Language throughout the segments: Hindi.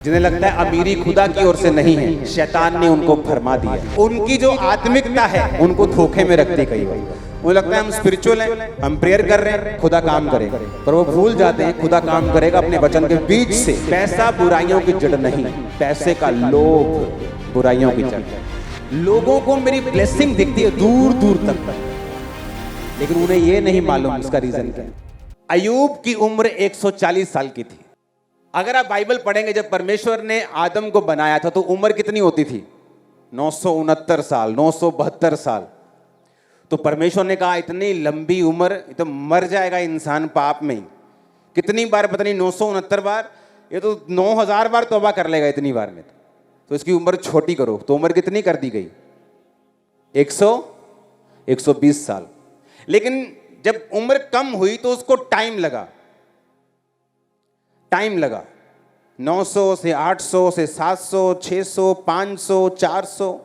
जिन्हें लगता है अमीरी खुदा की ओर से नहीं है, शैतान ने उनको भरमा दिया। उनकी जो आत्मिकता है उनको धोखे में रखती कई बार। उन्हें लगता है हम स्पिरिचुअल हैं, हम प्रेयर कर रहे हैं, खुदा काम करेगा, पर वो भूल जाते हैं खुदा काम करेगा अपने वचन के बीच से। पैसा बुराइयों की जड़ नहीं, पैसे का लोभ बुराइयों की जड़ है। लोगों को मेरी ब्लेसिंग दिखती है दूर दूर तक, लेकिन उन्हें ये नहीं मालूम इसका रीजन क्या है। अय्यूब की उम्र 140 साल की थी। अगर आप बाइबल पढ़ेंगे, जब परमेश्वर ने आदम को बनाया था तो उम्र कितनी होती थी? 969 साल, 972 साल। तो परमेश्वर ने कहा इतनी लंबी उम्र, तो मर जाएगा इंसान पाप में। कितनी बार पता नहीं, 969 बार, ये तो 9000 बार तौबा कर लेगा इतनी बार में। तो इसकी उम्र छोटी करो, तो उम्र कितनी कर दी गई? 120 साल। लेकिन जब उम्र कम हुई तो उसको टाइम लगा। 900 से 800 से 700, 600, 500, 400।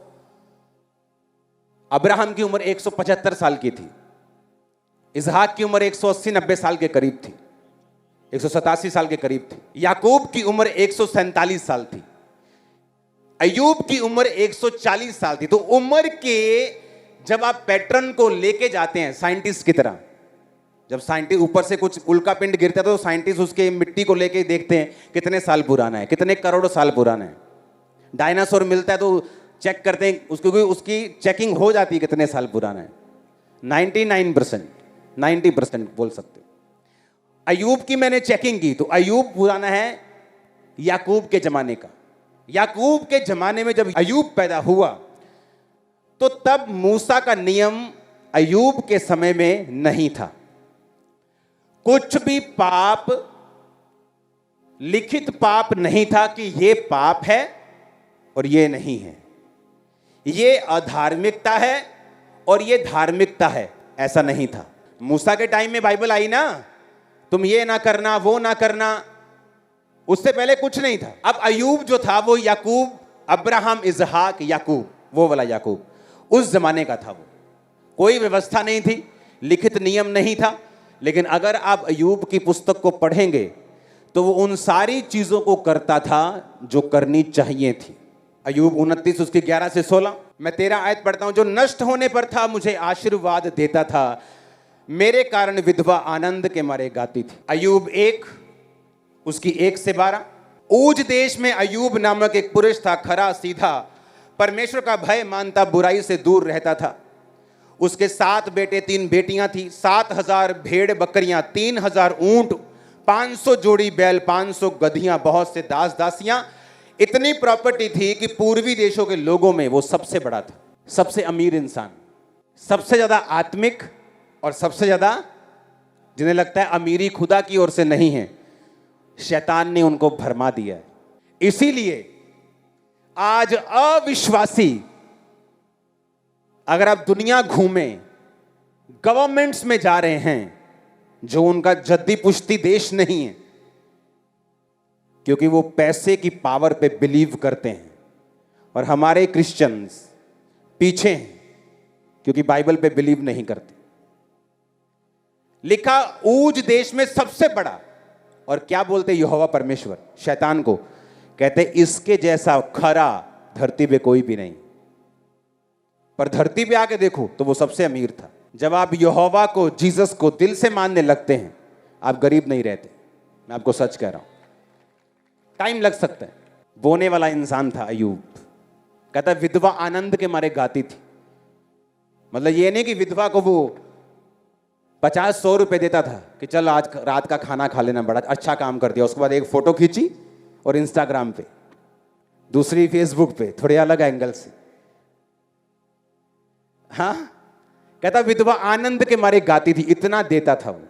अब्राहम की उम्र 175 साल की थी। इसहाक की उम्र 180-90 साल के करीब थी, 187 साल के करीब थी। याकूब की उम्र 147 साल थी। अय्यूब की उम्र 140 साल थी। तो उम्र के जब आप पैटर्न को लेके जाते हैं साइंटिस्ट की तरह, जब साइंटिस्ट ऊपर से कुछ उल्का पिंड गिरता है तो साइंटिस्ट उसके मिट्टी को लेके देखते हैं कितने साल पुराना है, कितने करोड़ साल पुराना है। डायनासोर मिलता है तो चेक करते हैं उसको, उसकी चेकिंग हो जाती है कितने साल पुराना है। 99%, 90% बोल सकते। अय्यूब की मैंने चेकिंग की तो अय्यूब पुराना है याकूब के जमाने का। याकूब के जमाने में जब अय्यूब पैदा हुआ तो तब मूसा का नियम अय्यूब के समय में नहीं था। कुछ भी पाप, लिखित पाप नहीं था कि ये पाप है और ये नहीं है, ये अधार्मिकता है और ये धार्मिकता है, ऐसा नहीं था। मूसा के टाइम में बाइबल आई ना, तुम ये ना करना, वो ना करना, उससे पहले कुछ नहीं था। अब अय्यूब जो था वो याकूब, अब्राहम, इसहाक, याकूब, वो वाला याकूब उस जमाने का था। वो कोई व्यवस्था नहीं थी, लिखित नियम नहीं था। लेकिन अगर आप अय्यूब की पुस्तक को पढ़ेंगे तो वो उन सारी चीजों को करता था जो करनी चाहिए थी। अय्यूब 29 उसके 11 से 16, मैं 13 आयत पढ़ता हूं। जो नष्ट होने पर था मुझे आशीर्वाद देता था, मेरे कारण विधवा आनंद के मारे गाती थी। अय्यूब 1 उसकी 1 से 12। ऊज देश में अय्यूब नामक एक पुरुष था, खरा सीधा, परमेश्वर का भय मानता, बुराई से दूर रहता था। उसके 7 बेटे 3 बेटियां थी, 7000 भेड़ बकरियां, 3000 ऊंट, 500 जोड़ी बैल, 500 गधियां, बहुत से दास दासियां। इतनी प्रॉपर्टी थी कि पूर्वी देशों के लोगों में वो सबसे बड़ा था, सबसे अमीर इंसान, सबसे ज्यादा आत्मिक, और सबसे ज्यादा जिन्हें लगता है अमीरी खुदा की ओर से नहीं है, शैतान ने उनको भरमा दिया है। इसीलिए आज अविश्वासी, अगर आप दुनिया घूमें, गवर्नमेंट्स में जा रहे हैं जो उनका जद्दी पुश्ती देश नहीं है, क्योंकि वो पैसे की पावर पे बिलीव करते हैं। और हमारे क्रिश्चियंस पीछे हैं क्योंकि बाइबल पे बिलीव नहीं करते। लिखा ऊज देश में सबसे बड़ा, और क्या बोलते यहोवा परमेश्वर शैतान को, कहते इसके जैसा खरा धरती पे कोई भी नहीं। पर धरती पे आके देखो तो वो सबसे अमीर था। जब आप यहोवा को, जीसस को दिल से मानने लगते हैं, आप गरीब नहीं रहते। मैं आपको सच कह रहा हूं, टाइम लग सकता है। बोने वाला इंसान था अय्यूब। कहता विधवा आनंद के मारे गाती थी। मतलब ये नहीं कि विधवा को वो 50-100 रुपए देता था कि चल आज रात का खाना खा लेना, बड़ा अच्छा काम कर दिया। उसके बाद एक फोटो खींची और इंस्टाग्राम पे, दूसरी फेसबुक पे, थोड़े अलग एंगल से। हाँ, कहता विधवा आनंद के मारे गाती थी, इतना देता था वो।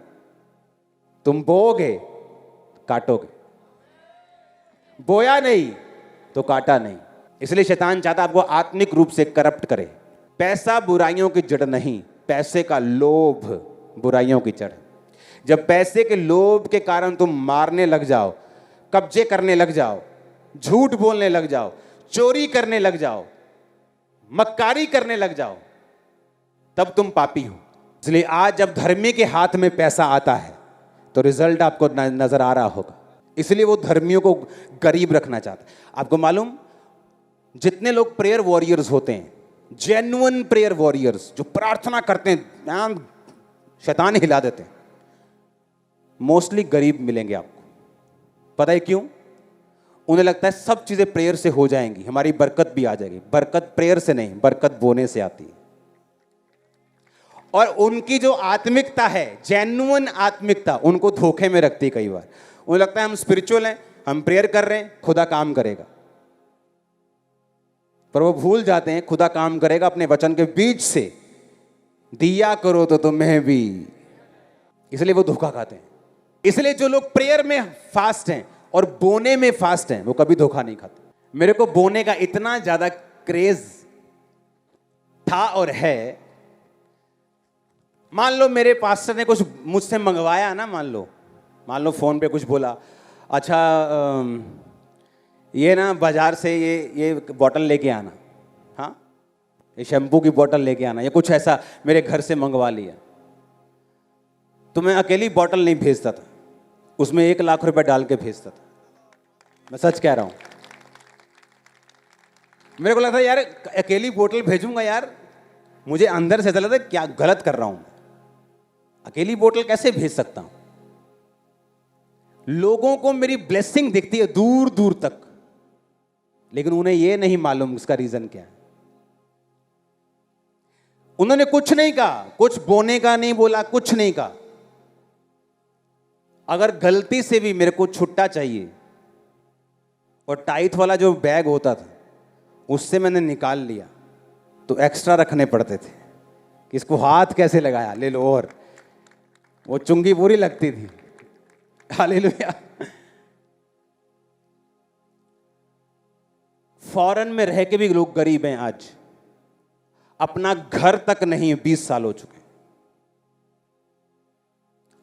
तुम बोओगे काटोगे, बोया नहीं तो काटा नहीं। इसलिए शैतान चाहता आपको आत्मिक रूप से करप्ट करे। पैसा बुराइयों की जड़ नहीं, पैसे का लोभ बुराइयों की जड़ है। जब पैसे के लोभ के कारण तुम मारने लग जाओ, कब्जे करने लग जाओ, झूठ बोलने लग जाओ, चोरी करने लग जाओ, मक्कारी करने लग जाओ, तब तुम पापी हो। इसलिए आज जब धर्मी के हाथ में पैसा आता है तो रिजल्ट आपको नजर आ रहा होगा। इसलिए वो धर्मियों को गरीब रखना चाहता है। आपको मालूम, जितने लोग प्रेयर वॉरियर्स होते हैं, जेन्युइन प्रेयर वॉरियर्स जो प्रार्थना करते हैं, शैतान हिला देते हैं, मोस्टली गरीब मिलेंगे आपको। पता है क्यों? उन्हें लगता है सब चीजें प्रेयर से हो जाएंगी, हमारी बरकत भी आ जाएगी। बरकत प्रेयर से नहीं, बरकत बोने से आती है। और उनकी जो आत्मिकता है, जेन्युइन आत्मिकता, उनको धोखे में रखती है कई बार। उन्हें लगता है हम स्पिरिचुअल हैं, हम प्रेयर कर रहे हैं, खुदा काम करेगा। पर वो भूल जाते हैं खुदा काम करेगा अपने वचन के बीच से। दिया करो तो तुम्हें भी, इसलिए वो धोखा खाते हैं। इसलिए जो लोग प्रेयर में फास्ट हैं और बोने में फास्ट हैं, वो कभी धोखा नहीं खाते। मेरे को बोने का इतना ज्यादा क्रेज था और है। मान लो मेरे पास्टर ने कुछ मुझसे मंगवाया ना, मान लो फोन पे कुछ बोला, अच्छा ये ना बाजार से ये बॉटल लेके आना, हाँ ये शैम्पू की बॉटल लेके आना, या कुछ ऐसा मेरे घर से मंगवा लिया। तो मैं अकेली बॉटल नहीं भेजता था, उसमें 1 लाख रुपए डाल के भेजता था। मैं सच कह रहा हूं। मेरे को लगता यार अकेली बोतल भेजूंगा यार, मुझे अंदर से ऐसा लगता है क्या गलत कर रहा हूं, अकेली बोतल कैसे भेज सकता हूं। लोगों को मेरी ब्लेसिंग दिखती है दूर दूर तक, लेकिन उन्हें यह नहीं मालूम इसका रीजन क्या है। उन्होंने कुछ नहीं कहा, कुछ बोने का नहीं बोला, कुछ नहीं कहा। अगर गलती से भी मेरे को छुट्टा चाहिए और टाइट वाला जो बैग होता था उससे मैंने निकाल लिया, तो एक्स्ट्रा रखने पड़ते थे कि इसको हाथ कैसे लगाया, ले लो, और वो चुंगी बुरी लगती थी। हालेलुया। फॉरेन में रह के भी लोग गरीब हैं आज, अपना घर तक नहीं 20 साल हो चुके।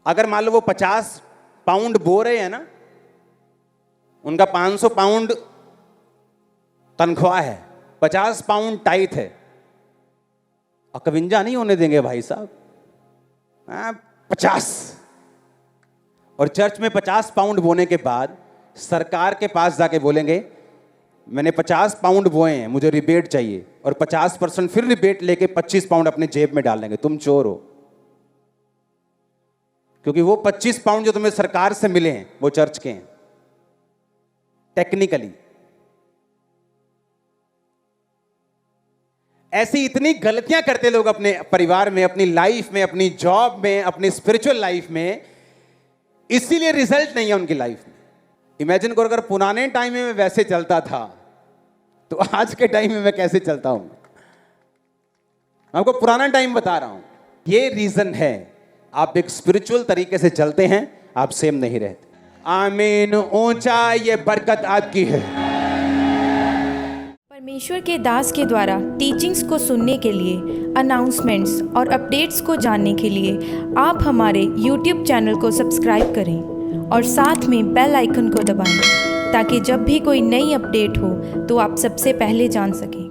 अगर मान लो वो 50 पाउंड बो रहे हैं ना, उनका 500 पाउंड तनख्वाह है, 50 पाउंड टाइट है, 51 नहीं होने देंगे भाई साहब, 50। और चर्च में 50 पाउंड बोने के बाद सरकार के पास जाके बोलेंगे मैंने 50 पाउंड बोए हैं, मुझे रिबेट चाहिए, और 50% फिर रिबेट लेके 25 पाउंड अपने जेब में डाल देंगे। तुम चोर हो, क्योंकि वो 25 पाउंड जो तुम्हें सरकार से मिले हैं वो चर्च के हैं टेक्निकली। ऐसी इतनी गलतियां करते लोग अपने परिवार में, अपनी लाइफ में, अपनी जॉब में, अपनी स्पिरिचुअल लाइफ में, इसीलिए रिजल्ट नहीं है उनकी लाइफ में। इमेजिन करो अगर पुराने टाइम में मैं वैसे चलता था तो आज के टाइम में मैं कैसे चलता हूं। आपको पुराना टाइम बता रहा हूं। ये रीजन है, आप एक स्पिरिचुअल तरीके से चलते हैं, आप सेम नहीं रहते। आमीन। ऊंचा ये बरकत आपकी है। परमेश्वर के दास के द्वारा टीचिंग्स को सुनने के लिए, अनाउंसमेंट्स और अपडेट्स को जानने के लिए आप हमारे YouTube चैनल को सब्सक्राइब करें और साथ में बेल आइकन को दबाएं, ताकि जब भी कोई नई अपडेट हो तो आप सबसे पहले जान सकें।